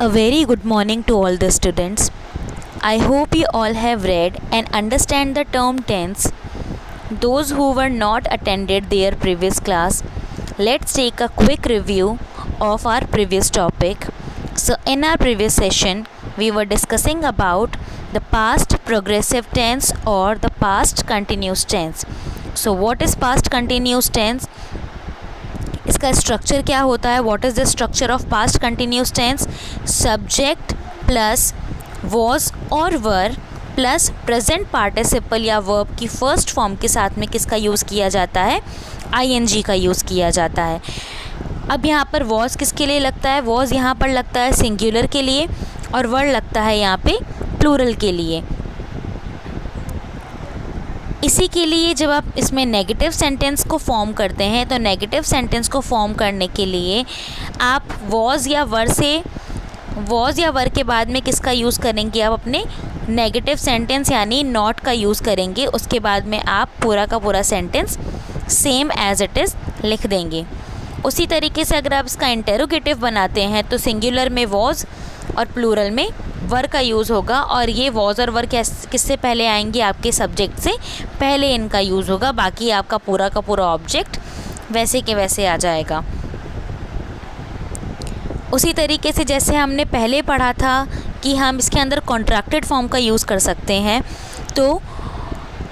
A very good morning to all the students. I hope you all have read and understand the term tense. Those who were not attended their previous class, let's take a quick review of our previous topic. So in our previous session, we were discussing about the past progressive tense or the past continuous tense. So what is past continuous tense? इसका structure क्या होता है? What is the structure of past continuous tense? Subject plus was और were plus present participle या verb की first form के साथ में किसका यूज़ किया जाता है? आईएनजी का यूज़ किया जाता है। अब यहाँ पर वॉज किसके लिए लगता है? वॉज यहाँ पर लगता है सिंगुलर के लिए और वर लगता है यहाँ पे प्लूरल के लिए। इसी के लिए जब आप इसमें नेगेटिव सेंटेंस को फॉर्म करते हैं तो नेगेटिव सेंटेंस को फॉर्म करने के लिए आप वॉज या वर के बाद में किसका यूज़ करेंगे? आप अपने नेगेटिव सेंटेंस यानी नॉट का यूज़ करेंगे। उसके बाद में आप पूरा का पूरा sentence same as it is लिख देंगे। उसी तरीके से अगर आप इसका इंटेरोगेटिव बनाते हैं तो सिंगुलर में वॉज और प्लूरल में वर का यूज़ होगा और ये वॉज और वर किससे पहले आएंगे? आपके सब्जेक्ट से पहले इनका यूज़ होगा। बाकी आपका पूरा का पूरा ऑब्जेक्ट वैसे के वैसे आ जाएगा। उसी तरीके से जैसे हमने पहले पढ़ा था कि हम इसके अंदर कॉन्ट्रैक्टेड फॉर्म का यूज़ कर सकते हैं, तो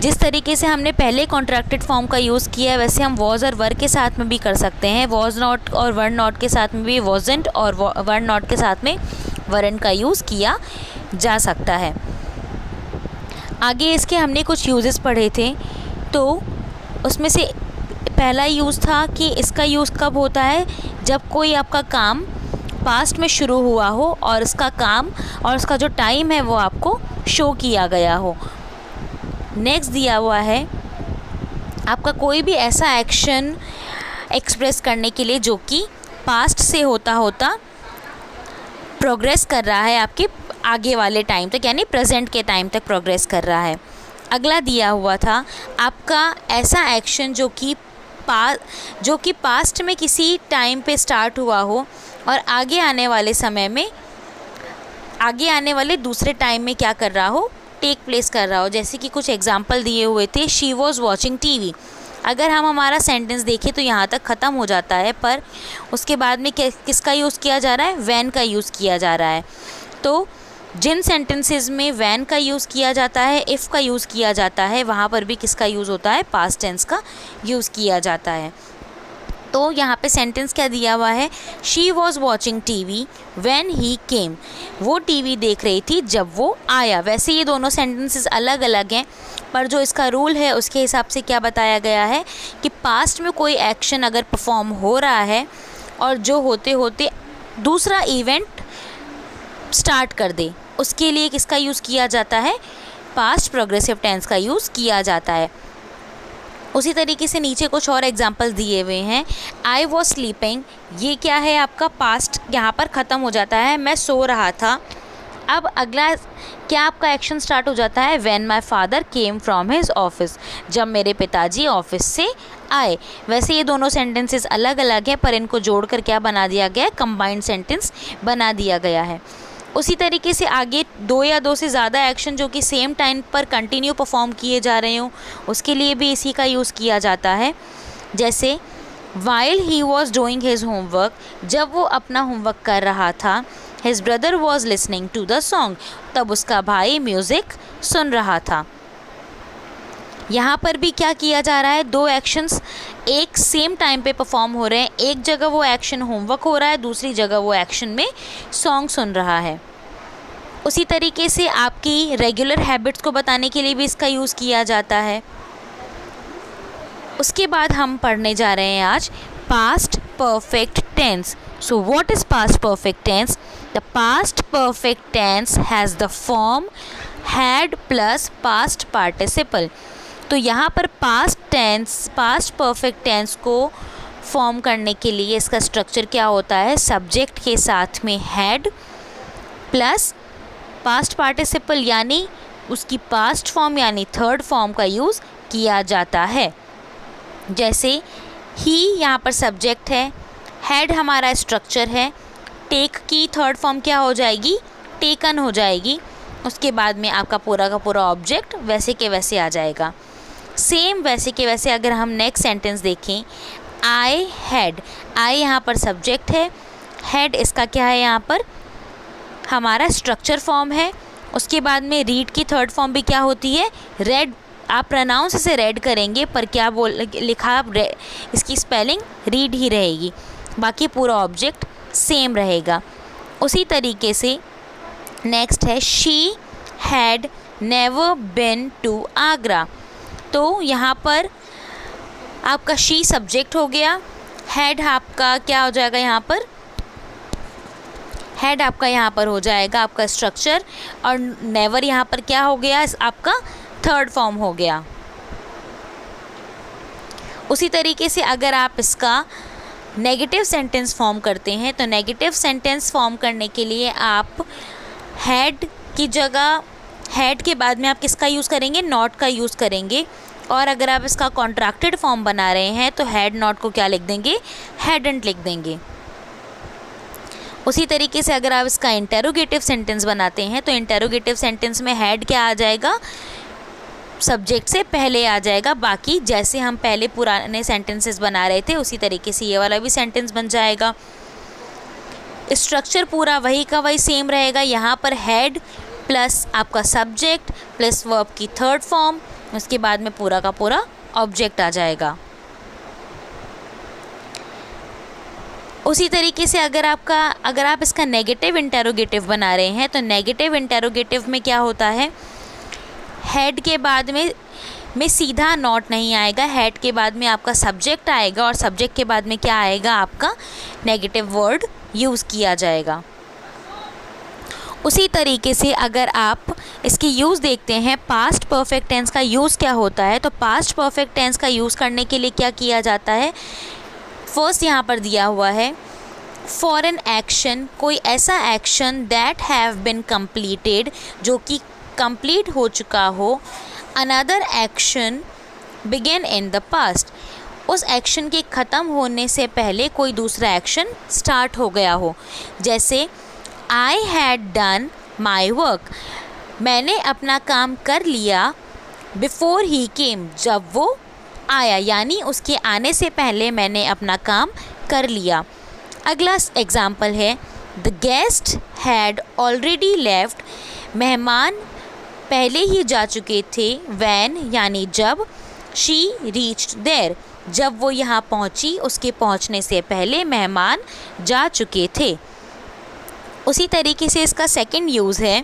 जिस तरीके से हमने पहले कॉन्ट्रैक्टेड फॉर्म का यूज़ किया है वैसे हम वॉज और वर के साथ में भी कर सकते हैं। वॉज नॉट और वर नॉट के साथ में भी वॉजेंट और वर नॉट के साथ में वरन का यूज़ किया जा सकता है। आगे इसके हमने कुछ यूजेस पढ़े थे, तो उसमें से पहला यूज़ था कि इसका यूज़ कब होता है? जब कोई आपका काम पास्ट में शुरू हुआ हो और इसका काम और उसका जो टाइम है वो आपको शो किया गया हो। नेक्स्ट दिया हुआ है आपका कोई भी ऐसा एक्शन एक्सप्रेस करने के लिए जो कि पास्ट से होता प्रोग्रेस कर रहा है आपके आगे वाले टाइम तक, यानी प्रेजेंट के टाइम तक प्रोग्रेस कर रहा है। अगला दिया हुआ था आपका ऐसा एक्शन जो कि पास्ट में किसी टाइम पे स्टार्ट हुआ हो और आगे आने वाले दूसरे टाइम में क्या कर रहा हो? टेक प्लेस कर रहा हो। जैसे कि कुछ एग्जांपल दिए हुए थे, शी वॉज वॉचिंग टीवी। अगर हम हमारा सेंटेंस देखें तो यहाँ तक ख़त्म हो जाता है, पर उसके बाद में किसका यूज़ किया जा रहा है? वैन का यूज़ किया जा रहा है। तो जिन सेंटेंसेस में वैन का यूज़ किया जाता है, इफ़ का यूज़ किया जाता है, वहाँ पर भी किसका यूज़ होता है? पास्ट टेंस का यूज़ किया जाता है। तो यहाँ पे सेंटेंस क्या दिया हुआ है? She was watching TV when he came. वो टीवी देख रही थी जब वो आया। वैसे ये दोनों सेंटेंसेस अलग अलग हैं, पर जो इसका रूल है उसके हिसाब से क्या बताया गया है कि पास्ट में कोई एक्शन अगर परफॉर्म हो रहा है और जो होते होते दूसरा इवेंट स्टार्ट कर दे, उसके लिए किसका यूज़ किया जाता है? पास्ट प्रोग्रेसिव टेंस का यूज़ किया जाता है। उसी तरीके से नीचे कुछ और एग्जांपल्स दिए हुए हैं। आई वॉज स्लीपिंग, ये क्या है? आपका पास्ट यहाँ पर ख़त्म हो जाता है, मैं सो रहा था। अब अगला क्या आपका एक्शन स्टार्ट हो जाता है? When my father came from his office, जब मेरे पिताजी ऑफिस से आए। वैसे ये दोनों सेंटेंसेस अलग अलग हैं, पर इनको जोड़कर क्या बना दिया गया है? कंबाइंड सेंटेंस बना दिया गया है। उसी तरीके से आगे दो या दो से ज़्यादा एक्शन जो कि सेम टाइम पर कंटिन्यू परफॉर्म किए जा रहे हों, उसके लिए भी इसी का यूज़ किया जाता है। जैसे while he was doing his homework, जब वो अपना होमवर्क कर रहा था। His brother was listening to the song, तब उसका भाई म्यूज़िक सुन रहा था। यहाँ पर भी क्या किया जा रहा है? दो एक्शंस एक सेम टाइम पे परफॉर्म हो रहे हैं। एक जगह वो एक्शन होमवर्क हो रहा है, दूसरी जगह वो एक्शन में सॉन्ग सुन रहा है। उसी तरीके से आपकी रेगुलर हैबिट्स को बताने के लिए भी इसका यूज़ किया जाता है। उसके बाद हम पढ़ने जा रहे हैं आज past perfect tense. So what is past perfect tense? The past perfect tense has the form had plus past participle. तो यहाँ पर पास्ट परफेक्ट टेंस को फॉर्म करने के लिए इसका स्ट्रक्चर क्या होता है? सब्जेक्ट के साथ में हैड प्लस पास्ट पार्टिसिपल यानी उसकी पास्ट फॉर्म यानी थर्ड फॉर्म का यूज़ किया जाता है। जैसे ही यहाँ पर सब्जेक्ट है, हैड हमारा स्ट्रक्चर है, टेक की थर्ड फॉर्म क्या हो जाएगी, टेकन हो जाएगी। उसके बाद में आपका पूरा का पूरा ऑब्जेक्ट वैसे के वैसे आ जाएगा। सेम वैसे के वैसे अगर हम नेक्स्ट सेंटेंस देखें, आई हैड, आई यहाँ पर सब्जेक्ट है, हैड इसका क्या है, यहाँ पर हमारा स्ट्रक्चर फॉर्म है। उसके बाद में रीड की थर्ड फॉर्म भी क्या होती है, रेड। आप प्रोनाउंस से रेड करेंगे पर क्या लिखा इसकी स्पेलिंग रीड ही रहेगी, बाकी पूरा ऑब्जेक्ट सेम रहेगा। उसी तरीके से नेक्स्ट है she had never been to Agra. तो यहाँ पर आपका शी सब्जेक्ट हो गया, हैड आपका क्या हो जाएगा, यहाँ पर हैड आपका यहाँ पर हो जाएगा आपका स्ट्रक्चर, और नेवर यहाँ पर क्या हो गया, आपका थर्ड फॉर्म हो गया। उसी तरीके से अगर आप इसका नेगेटिव सेंटेंस फॉर्म करते हैं तो नेगेटिव सेंटेंस फॉर्म करने के लिए आप हैड की जगह, हैड के बाद में आप किसका यूज़ करेंगे, नॉट का यूज़ करेंगे। और अगर आप इसका कॉन्ट्रैक्टेड फॉर्म बना रहे हैं तो हैड नॉट को क्या लिख देंगे, हैडंट लिख देंगे। उसी तरीके से अगर आप इसका इंटेरोगेटिव सेंटेंस बनाते हैं तो इंटेरोगेटिव सेंटेंस में हैड क्या आ जाएगा, सब्जेक्ट से पहले आ जाएगा। बाकी जैसे हम पहले पुराने सेंटेंसेस बना रहे थे उसी तरीके से ये वाला भी सेंटेंस बन जाएगा। स्ट्रक्चर पूरा वही का वही सेम रहेगा। यहाँ पर हैड प्लस आपका सब्जेक्ट प्लस वर्ब की थर्ड फॉर्म, उसके बाद में पूरा का पूरा ऑब्जेक्ट आ जाएगा। उसी तरीके से अगर आप इसका नेगेटिव इंटेरोगेटिव बना रहे हैं तो नेगेटिव इंटेरोगेटिव में क्या होता है, हेड के बाद में सीधा नॉट नहीं आएगा, हेड के बाद में आपका सब्जेक्ट आएगा और सब्जेक्ट के बाद में क्या आएगा, आपका नेगेटिव वर्ड यूज़ किया जाएगा। उसी तरीके से अगर आप इसकी यूज़ देखते हैं, पास्ट परफेक्ट टेंस का यूज़ क्या होता है, तो पास्ट परफेक्ट टेंस का यूज़ करने के लिए क्या किया जाता है, फर्स्ट यहाँ पर दिया हुआ है फॉर एन एक्शन, कोई ऐसा action that have been completed, जो कि कंप्लीट हो चुका हो, another action begin in the past, उस एक्शन के ख़त्म होने से पहले कोई दूसरा एक्शन स्टार्ट हो गया हो। जैसे I had done my work, मैंने अपना काम कर लिया, बिफोर ही केम, जब वो आया, यानी उसके आने से पहले मैंने अपना काम कर लिया। अगला एग्जाम्पल है the guest had already left, मेहमान पहले ही जा चुके थे, वैन यानी जब, शी रीच्ड देयर, जब वो यहाँ पहुँची उसके पहुँचने से पहले मेहमान जा चुके थे। उसी तरीके से इसका सेकंड यूज़ है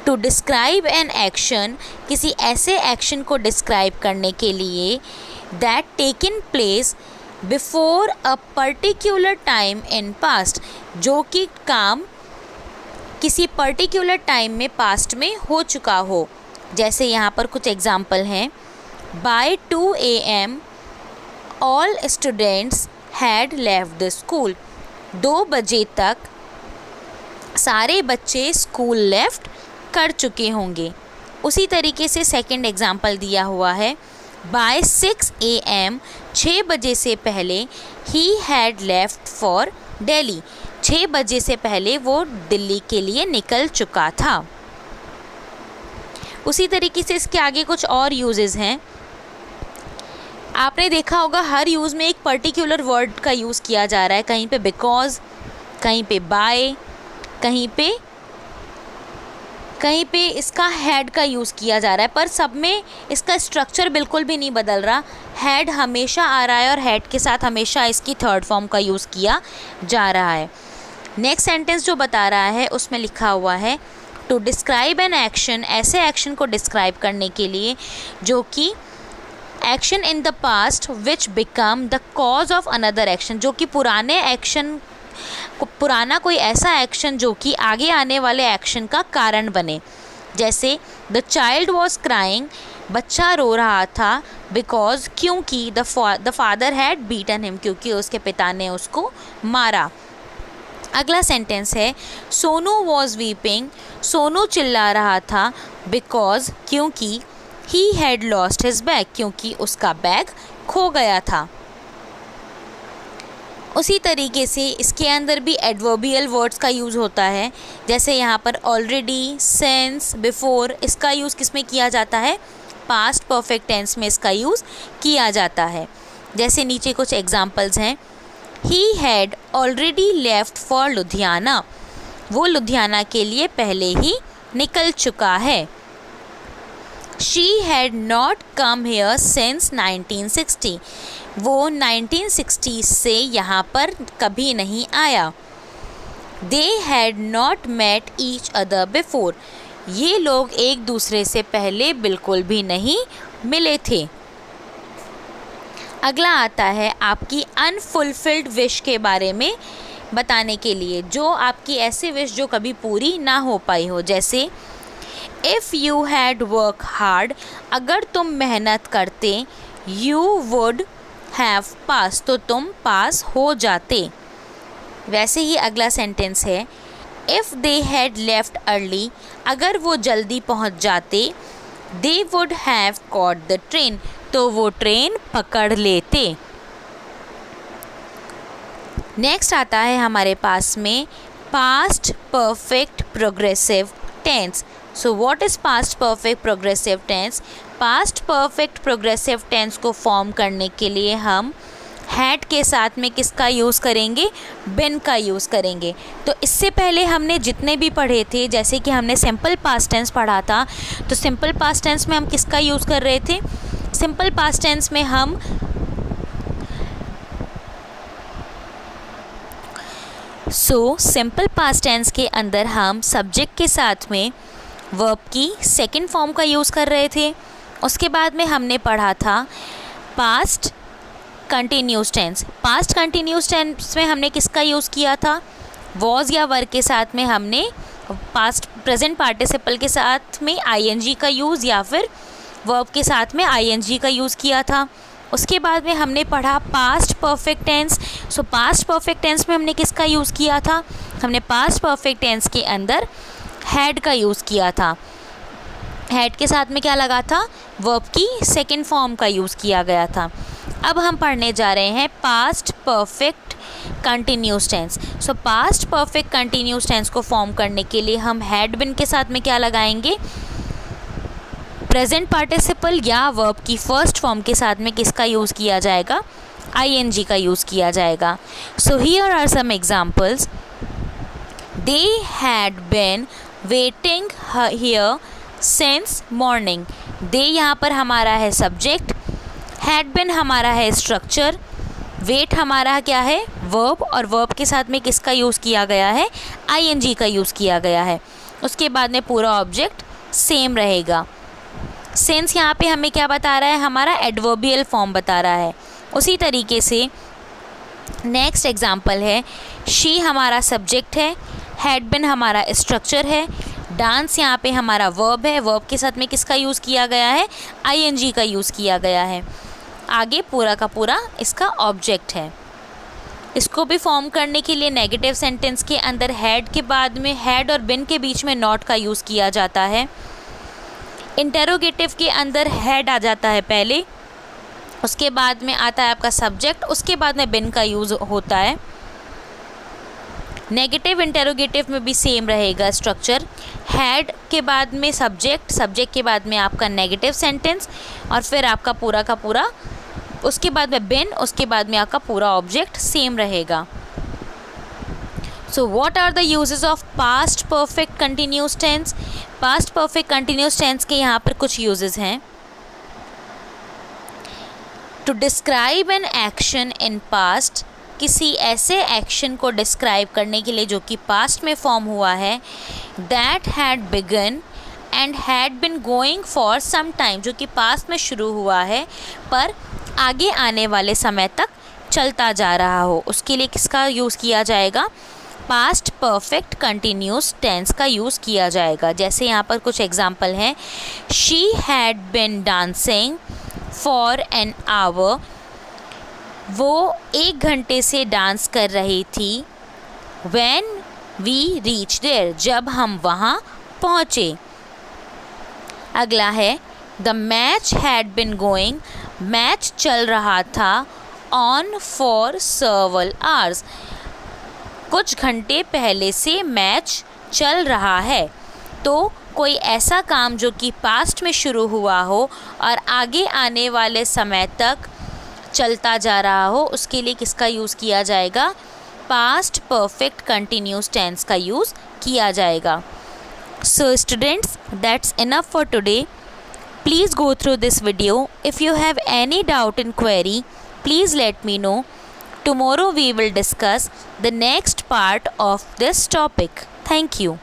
टू डिस्क्राइब एन एक्शन, किसी ऐसे एक्शन को डिस्क्राइब करने के लिए that taken place before a particular time in past, जो कि काम किसी पर्टिकुलर टाइम में पास्ट में हो चुका हो। जैसे यहाँ पर कुछ एग्जाम्पल हैं, by 2 AM all students had left the school, 2 बजे तक सारे बच्चे स्कूल लेफ्ट कर चुके होंगे। उसी तरीके से सेकंड एग्जाम्पल दिया हुआ है बाय 6 AM, 6 बजे से पहले, he had left for Delhi, 6 बजे से पहले वो दिल्ली के लिए निकल चुका था। उसी तरीके से इसके आगे कुछ और यूजेस हैं। आपने देखा होगा हर यूज़ में एक पर्टिकुलर वर्ड का यूज़ किया जा रहा है, कहीं पे बिकॉज, कहीं पे बाय, कहीं पे इसका हैड का यूज़ किया जा रहा है, पर सब में इसका स्ट्रक्चर बिल्कुल भी नहीं बदल रहा। हैड हमेशा आ रहा है और हैड के साथ हमेशा इसकी थर्ड फॉर्म का यूज़ किया जा रहा है। नेक्स्ट सेंटेंस जो बता रहा है उसमें लिखा हुआ है टू डिस्क्राइब एन एक्शन, ऐसे एक्शन को डिस्क्राइब करने के लिए जो कि action in the past which become the cause of another action, जो कि पुराना कोई ऐसा एक्शन जो कि आगे आने वाले एक्शन का कारण बने। जैसे द चाइल्ड वॉज क्राइंग, बच्चा रो रहा था, बिकॉज क्योंकि the father had beaten him, क्योंकि उसके पिता ने उसको मारा। अगला सेंटेंस है सोनू वॉज वीपिंग, सोनू चिल्ला रहा था, बिकॉज क्योंकि he had lost his bag, क्योंकि उसका बैग खो गया था। उसी तरीके से इसके अंदर भी एडवर्बियल वर्ड्स का यूज़ होता है। जैसे यहाँ पर ऑलरेडी, सिंस, बिफोर, इसका यूज़ किस में किया जाता है? पास्ट परफेक्ट टेंस में इसका यूज़ किया जाता है। जैसे नीचे कुछ एग्जाम्पल्स हैं। He had already left for Ludhiana, वो लुधियाना के लिए पहले ही निकल चुका है। She had not come here since 1960, वो 1960 से यहाँ पर कभी नहीं आया। They had not met each other before, ये लोग एक दूसरे से पहले बिल्कुल भी नहीं मिले थे। अगला आता है आपकी अनफुलफिल्ड विश के बारे में बताने के लिए, जो आपकी ऐसी विश जो कभी पूरी ना हो पाई हो। जैसे if you had work hard, अगर तुम मेहनत करते, यू वुड हैव पास, तो तुम पास हो जाते। वैसे ही अगला सेंटेंस है if they had left early, अगर वो जल्दी पहुंच जाते, they would have caught the train, तो वो ट्रेन पकड़ लेते। नेक्स्ट आता है हमारे पास में past perfect progressive tense. So what is past perfect progressive tense? Past perfect progressive tense को फॉर्म करने के लिए हम हैड के साथ में किसका यूज़ करेंगे? बिन का यूज़ करेंगे। तो इससे पहले हमने जितने भी पढ़े थे, जैसे कि हमने सिंपल पास्ट टेंस पढ़ा था, तो सिंपल पास्ट टेंस में हम किसका यूज़ कर रहे थे? सिंपल पास्ट टेंस में हम सिंपल पास्ट टेंस के अंदर हम सब्जेक्ट के साथ में वर्ब की सेकंड फॉर्म का यूज़ कर रहे थे। उसके बाद में हमने पढ़ा था past continuous tense. Past continuous tense में हमने किसका यूज़ किया था? वॉज या वर के साथ में हमने पास्ट प्रेजेंट पार्टिसिपल के साथ में आईएनजी का यूज़ या फिर वर्ब के साथ में आईएनजी का यूज़ किया था। उसके बाद में हमने पढ़ा past perfect tense. So past perfect tense में हमने किसका यूज़ किया था? हमने पास्ट परफेक्ट टेंस के अंदर हैड का यूज़ किया था। हैड के साथ में क्या लगा था? वर्ब की सेकंड फॉर्म का यूज़ किया गया था। अब हम पढ़ने जा रहे हैं past perfect continuous tense. So past perfect continuous tense को फॉर्म करने के लिए हम हैड बिन के साथ में क्या लगाएंगे? प्रेजेंट पार्टिसिपल या वर्ब की फर्स्ट फॉर्म के साथ में किसका यूज़ किया जाएगा? आईएनजी का यूज़ किया जाएगा। So here are some examples. They had been waiting here since morning. They यहाँ पर हमारा है सब्जेक्ट, हैड बीन हमारा है स्ट्रक्चर, वेट हमारा क्या है? वर्ब, और वर्ब के साथ में किसका यूज़ किया गया है? आईएनजी का यूज़ किया गया है। उसके बाद में पूरा ऑब्जेक्ट सेम रहेगा। सिंस यहाँ पे हमें क्या बता रहा है? हमारा एडवर्बियल फॉर्म बता रहा है। उसी तरीके से नेक्स्ट एग्जांपल है शी हमारा सब्जेक्ट है, हैड बिन हमारा स्ट्रक्चर है, डांस यहाँ पे हमारा वर्ब है, वर्ब के साथ में किसका यूज़ किया गया है? आईएनजी का यूज़ किया गया है। आगे पूरा का पूरा इसका ऑब्जेक्ट है। इसको भी फॉर्म करने के लिए नेगेटिव सेंटेंस के अंदर हैड के बाद में हैड और बिन के बीच में नॉट का यूज़ किया जाता है। इंटेरोगेटिव के अंदर हैड आ जाता है पहले, उसके बाद में आता है आपका सब्जेक्ट, उसके बाद में बिन का यूज़ होता है। नेगेटिव इंटेरोगेटिव में भी सेम रहेगा स्ट्रक्चर। हैड के बाद में सब्जेक्ट, सब्जेक्ट के बाद में आपका नेगेटिव सेंटेंस, और फिर आपका पूरा का पूरा, उसके बाद में बिन, उसके बाद में आपका पूरा ऑब्जेक्ट सेम रहेगा। So what are the uses of past perfect continuous tense? Past perfect continuous tense के यहाँ पर कुछ यूजेस हैं। To describe an action in past, किसी ऐसे एक्शन को डिस्क्राइब करने के लिए जो कि पास्ट में फॉर्म हुआ है। That had begun and had been going for some time, जो कि पास्ट में शुरू हुआ है पर आगे आने वाले समय तक चलता जा रहा हो, उसके लिए किसका यूज़ किया जाएगा? पास्ट परफेक्ट कंटिन्यूस टेंस का यूज़ किया जाएगा। जैसे यहाँ पर कुछ एग्जाम्पल हैं। She had been dancing for an hour, वो 1 घंटे से डांस कर रही थी। व्हेन वी रीच देयर, जब हम वहाँ पहुँचे। अगला है the match had been going, match चल रहा था on for several hours. कुछ घंटे पहले से मैच चल रहा है. तो कोई ऐसा काम जो कि पास्ट में शुरू हुआ हो और आगे आने वाले समय तक चलता जा रहा हो, उसके लिए किसका यूज़ किया जाएगा? पास्ट परफेक्ट कंटिन्यूस टेंस का यूज़ किया जाएगा. So students, that's enough for today. Please go through this video. If you have any doubt and query, please let me know. Tomorrow we will discuss the next part of this topic. Thank you.